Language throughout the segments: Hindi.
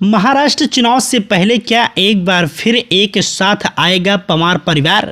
महाराष्ट्र चुनाव से पहले क्या एक बार फिर एक साथ आएगा पवार परिवार?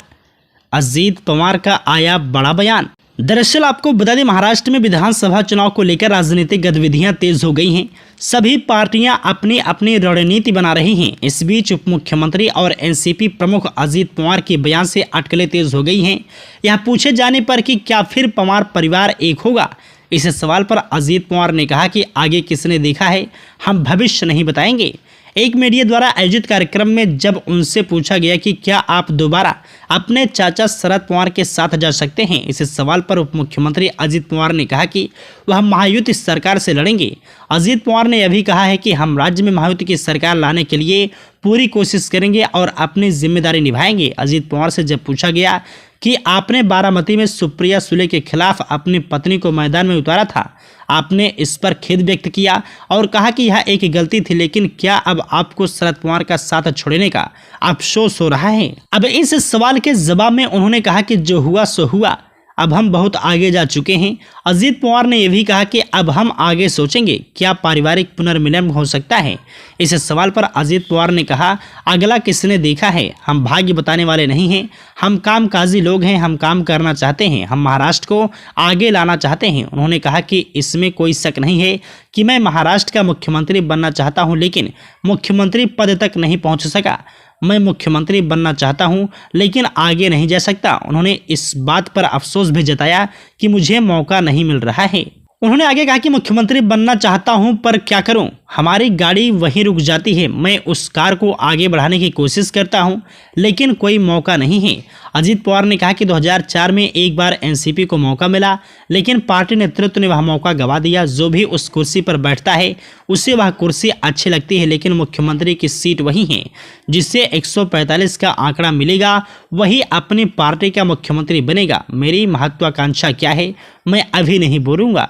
अजीत पवार का आया बड़ा बयान। दरअसल आपको बता दें, महाराष्ट्र में विधानसभा चुनाव को लेकर राजनीतिक गतिविधियां तेज हो गई हैं। सभी पार्टियां अपनी अपनी रणनीति बना रही हैं। इस बीच उप मुख्यमंत्री और एनसीपी प्रमुख अजीत पवार के बयान से अटकलें तेज हो गई हैं। यह पूछे जाने पर कि क्या फिर पवार परिवार एक होगा, इस सवाल पर अजीत पवार ने कहा कि आगे किसने देखा है, हम भविष्य नहीं बताएंगे। एक मीडिया द्वारा आयोजित कार्यक्रम में जब उनसे पूछा गया कि क्या आप दोबारा अपने चाचा शरद पवार के साथ जा सकते हैं, इस सवाल पर उप मुख्यमंत्री अजीत पवार ने कहा कि वह महायुति सरकार से लड़ेंगे। अजीत पवार ने यह भी कहा है कि हम राज्य में महायुति की सरकार लाने के लिए पूरी कोशिश करेंगे और अपनी जिम्मेदारी निभाएंगे। अजीत पवार से जब पूछा गया कि आपने बारामती में सुप्रिया सुले के खिलाफ अपनी पत्नी को मैदान में उतारा था, आपने इस पर खेद व्यक्त किया और कहा कि यह एक गलती थी, लेकिन क्या अब आपको शरद पवार का साथ छोड़ने का अफसोस हो रहा है? अब इस सवाल के जवाब में उन्होंने कहा कि जो हुआ सो हुआ, अब हम बहुत आगे जा चुके हैं। अजीत पवार ने यह भी कहा कि अब हम आगे सोचेंगे, क्या पारिवारिक पुनर्मिलन हो सकता है? इस सवाल पर अजीत पवार ने कहा, अगला किसने देखा है, हम भाग्य बताने वाले नहीं हैं, हम कामकाजी लोग हैं, हम काम करना चाहते हैं, हम महाराष्ट्र को आगे लाना चाहते हैं। उन्होंने कहा कि इसमें कोई शक नहीं है कि मैं महाराष्ट्र का मुख्यमंत्री बनना चाहता हूं, लेकिन मुख्यमंत्री पद तक नहीं पहुंच सका। मैं मुख्यमंत्री बनना चाहता हूं, लेकिन आगे नहीं जा सकता। उन्होंने इस बात पर अफसोस भी जताया कि मुझे मौका नहीं मिल रहा है। उन्होंने आगे कहा कि मुख्यमंत्री बनना चाहता हूं, पर क्या करूं, हमारी गाड़ी वहीं रुक जाती है। मैं उस कार को आगे बढ़ाने की कोशिश करता हूं, लेकिन कोई मौका नहीं है। अजीत पवार ने कहा कि 2004 में एक बार एनसीपी को मौका मिला, लेकिन पार्टी नेतृत्व ने वह मौका गंवा दिया। जो भी उस कुर्सी पर बैठता है उसे वह कुर्सी अच्छी लगती है, लेकिन मुख्यमंत्री की सीट वही है। जिससे 145 का आंकड़ा मिलेगा, वही अपनी पार्टी का मुख्यमंत्री बनेगा। मेरी महत्वाकांक्षा क्या है, मैं अभी नहीं बोलूँगा।